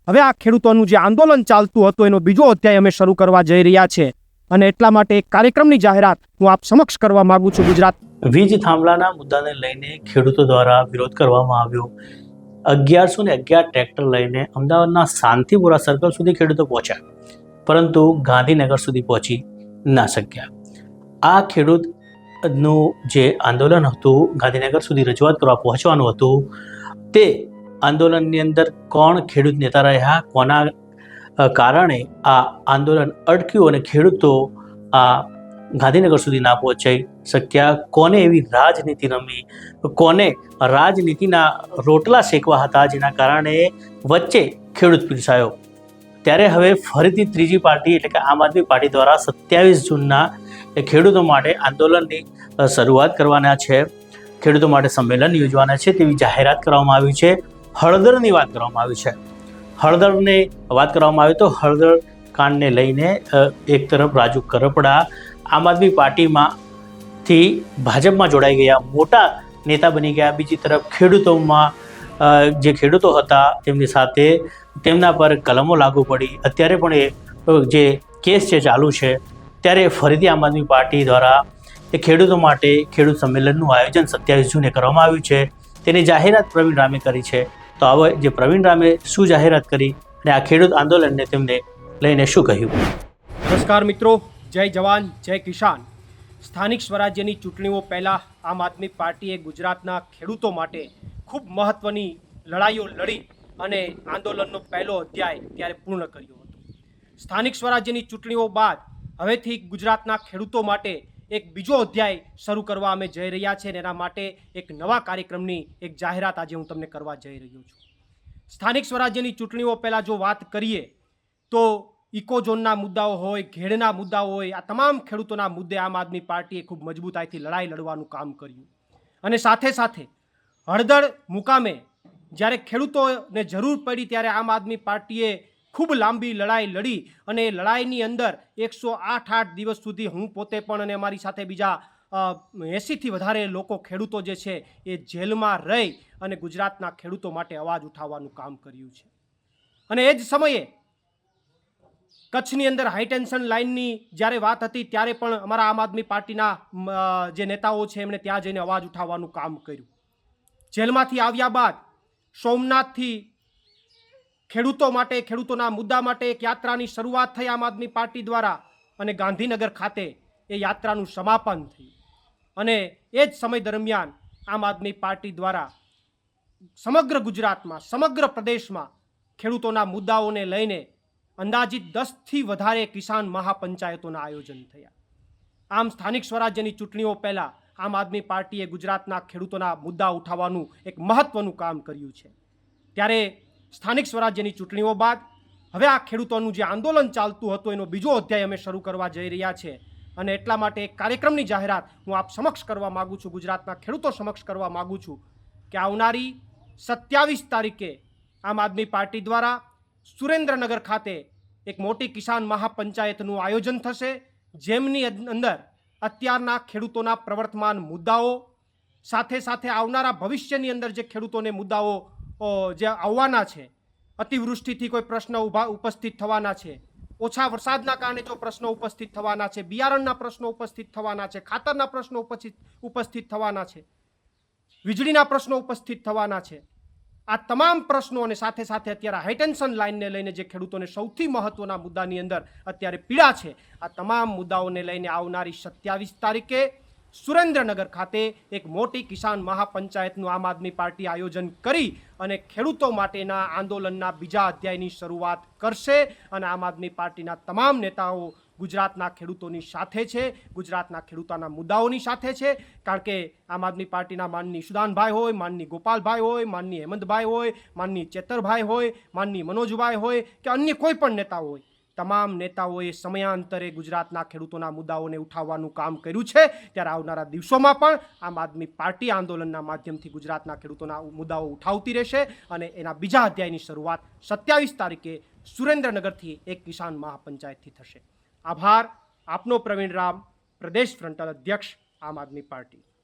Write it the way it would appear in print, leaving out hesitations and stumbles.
હવે આ ખેડૂતોનું જે આંદોલન ચાલતું હતું એનો બીજો અધ્યાય અમે શરૂ કરવા જઈ રહ્યા છે અને એટલા માટે એક કાર્યક્રમની જાહેરાત હું આપ સમક્ષ કરવા માંગુ છું। ગુજરાત વીજ થાંભલાના મુદ્દાને લઈને ખેડૂતો દ્વારા વિરોધ કરવામાં આવ્યો। 1111 ટ્રેક્ટર લઈને અમદાવાદના શાંતિપુરા સર્કલ સુધી ખેડૂતો પહોંચ્યા, પરંતુ ગાંધીનગર સુધી પહોંચી ના શક્યા। આ ખેડૂતનું જે આંદોલન હતું, ગાંધીનગર સુધી રજૂઆત કરવા પહોંચવાનું હતું, તે આંદોલનની અંદર કોણ ખેડૂત નેતા રહ્યા, કોના કારણે આ આંદોલન અટક્યું અને ખેડૂતો આ ગાંધીનગર સુધી ના પહોંચી શક્યા, કોને એવી રાજનીતિ રમી, કોને રાજનીતિના રોટલા શેકવા હતા જેના કારણે વચ્ચે ખેડૂત પીરસાયો। ત્યારે હવે ફરીથી ત્રીજી પાર્ટી એટલે કે આમ આદમી પાર્ટી દ્વારા 27 જૂનના ખેડૂતો માટે આંદોલનની શરૂઆત કરવાના છે, ખેડૂતો માટે સંમેલન યોજવાના છે તેવી જાહેરાત કરવામાં આવી છે। હળદરની વાત કરવામાં આવી છે। હળદરની વાત કરવામાં આવી તો હળદર કાંડને લઈને એક તરફ રાજુ કરપડા આમ આદમી પાર્ટીમાંથી ભાજપમાં જોડાઈ ગયા, મોટા નેતા બની ગયા। બીજી તરફ ખેડૂતોમાં જે ખેડૂતો હતા તેમની સાથે તેમના પર કલમો લાગુ પડી। અત્યારે પણ એ જે કેસ છે ચાલુ છે, ત્યારે ફરીથી આમ આદમી પાર્ટી દ્વારા એ ખેડૂતો માટે ખેડૂત સંમેલનનું આયોજન 27 જૂને કરવામાં આવ્યું છે। તેની જાહેરાત પ્રવીણ રામે કરી છે। તો હવે જે પ્રવીણ રામે શું જાહેરાત કરી અને આ ખેડૂત આંદોલનને તેમને લઈને શું કહ્યું? નમસ્કાર મિત્રો, જય જવાન જય કિસાન। સ્થાનિક સ્વરાજ્યની ચૂંટણીઓ પહેલાં આમ આદમી પાર્ટીએ ગુજરાતના ખેડૂતો માટે ખૂબ મહત્ત્વની લડાઈઓ લડી અને આંદોલનનો પહેલો અધ્યાય ત્યારે પૂર્ણ કર્યો હતો। સ્થાનિક સ્વરાજ્યની ચૂંટણીઓ બાદ હવેથી ગુજરાતના ખેડૂતો માટે એક બીજો અધ્યાય શરૂ કરવા અમે જઈ રહ્યા છીએ અને એના માટે એક નવા કાર્યક્રમની એક જાહેરાત આજે હું તમને કરવા જઈ રહ્યો છું। સ્થાનિક સ્વરાજ્યની ચૂંટણીઓ પહેલાં જો વાત કરીએ તો ઇકોઝોનના મુદ્દાઓ હોય, ઘેડના મુદ્દાઓ હોય, આ તમામ ખેડૂતોના મુદ્દે આમ આદમી પાર્ટીએ ખૂબ મજબૂતાઈથી લડાઈ લડવાનું કામ કર્યું અને સાથે સાથે હળદર મુકામે જ્યારે ખેડૂતોને જરૂર પડી ત્યારે આમ આદમી પાર્ટીએ ખૂબ લાંબી લડાઈ લડી અને એ લડાઈની અંદર 108 દિવસ સુધી હું પોતે પણ અને અમારી સાથે બીજા 80થી વધારે લોકો ખેડૂતો જે છે એ જેલમાં રહી અને ગુજરાતના ખેડૂતો માટે અવાજ ઉઠાવવાનું કામ કર્યું છે। અને એ જ સમયે કચ્છની અંદર હાઈટેન્શન લાઇનની જ્યારે વાત હતી ત્યારે પણ અમારા આમ આદમી પાર્ટીના જે નેતાઓ છે એમણે ત્યાં જઈને અવાજ ઉઠાવવાનું કામ કર્યું। જેલમાંથી આવ્યા બાદ સોમનાથથી ખેડૂતો માટે, ખેડૂતોના મુદ્દા માટે એક યાત્રાની શરૂઆત થઈ આમ આદમી પાર્ટી દ્વારા અને ગાંધીનગર ખાતે એ યાત્રાનું સમાપન થયું। અને એ જ સમય દરમિયાન આમ આદમી પાર્ટી દ્વારા સમગ્ર ગુજરાતમાં, સમગ્ર પ્રદેશમાં ખેડૂતોના મુદ્દાઓને લઈને અંદાજિત 10થી વધારે કિસાન મહાપંચાયતોના આયોજન થયા। આમ સ્થાનિક સ્વરાજ્યની ચૂંટણીઓ પહેલાં આમ આદમી પાર્ટીએ ગુજરાતના ખેડૂતોના મુદ્દા ઉઠાવવાનું એક મહત્ત્વનું કામ કર્યું છે। ત્યારે સ્થાનિક સ્વરાજ્યની ચૂંટણીઓ બાદ હવે આ ખેડૂતોનું જે આંદોલન ચાલતું હતું એનો બીજો અધ્યાય અમે શરૂ કરવા જઈ રહ્યા છે અને એટલા માટે એક કાર્યક્રમની જાહેરાત હું આપ સમક્ષ કરવા માગું છું, ગુજરાતના ખેડૂતો સમક્ષ કરવા માગું છું કે આવનારી 27 તારીખે આમ આદમી પાર્ટી દ્વારા સુરેન્દ્રનગર ખાતે એક મોટી કિસાન મહાપંચાયતનું આયોજન થશે, જેમની અંદર અત્યારના ખેડૂતોના પ્રવર્તમાન મુદ્દાઓ સાથે સાથે આવનારા ભવિષ્યની અંદર જે ખેડૂતોને મુદ્દાઓ જે આવવાના છે, અતિવૃષ્ટિથી કોઈ પ્રશ્ન ઉપસ્થિત થવાના છે, ઓછા વરસાદના કારણે જો પ્રશ્નો ઉપસ્થિત થવાના છે, બિયારણના પ્રશ્નો ઉપસ્થિત થવાના છે, ખાતરના પ્રશ્નો ઉપસ્થિત થવાના છે, વીજળીના પ્રશ્નો ઉપસ્થિત થવાના છે, આ તમામ પ્રશ્નો અને સાથે સાથે અત્યારે હાઈટેન્શન લાઇનને લઈને જે ખેડૂતોને સૌથી મહત્ત્વના મુદ્દાની અંદર અત્યારે પીડા છે, આ તમામ મુદ્દાઓને લઈને આવનારી 27 તારીખે સુરેન્દ્રનગર ખાતે એક મોટી કિસાન મહાપંચાયતનું આમ આદમી પાર્ટી આયોજન કરી અને ખેડૂતો માટેના આંદોલનના બીજા અધ્યાયની શરૂઆત કરશે અને આમ આદમી પાર્ટીના તમામ નેતાઓ ગુજરાતના ખેડૂતોની સાથે છે, ગુજરાતના ખેડૂતોના મુદ્દાઓની સાથે છે। કારણ કે આમ આદમી પાર્ટીના માનની ઈશુદાનભાઈ હોય, માનની ગોપાલભાઈ હોય, માનની હેમંતભાઈ હોય, માનની ચેતરભાઈ હોય, માનની મનોજભાઈ હોય કે અન્ય કોઈ પણ નેતા હોય, તમામ નેતાઓએ સમયાંતરે ગુજરાતના ખેડૂતોના મુદ્દાઓને ઉઠાવવાનું કામ કર્યું છે। ત્યારે આવનારા દિવસોમાં પણ આમ આદમી પાર્ટી આંદોલનના માધ્યમથી ગુજરાતના ખેડૂતોના મુદ્દાઓ ઉઠાવતી રહેશે અને એના બીજા અધ્યાયની શરૂઆત 27 તારીખે સુરેન્દ્રનગરથી એક કિસાન મહાપંચાયતથી થશે। આભાર। આપનો પ્રવીણ રામ, પ્રદેશ ફ્રન્ટલ અધ્યક્ષ, આમ આદમી પાર્ટી।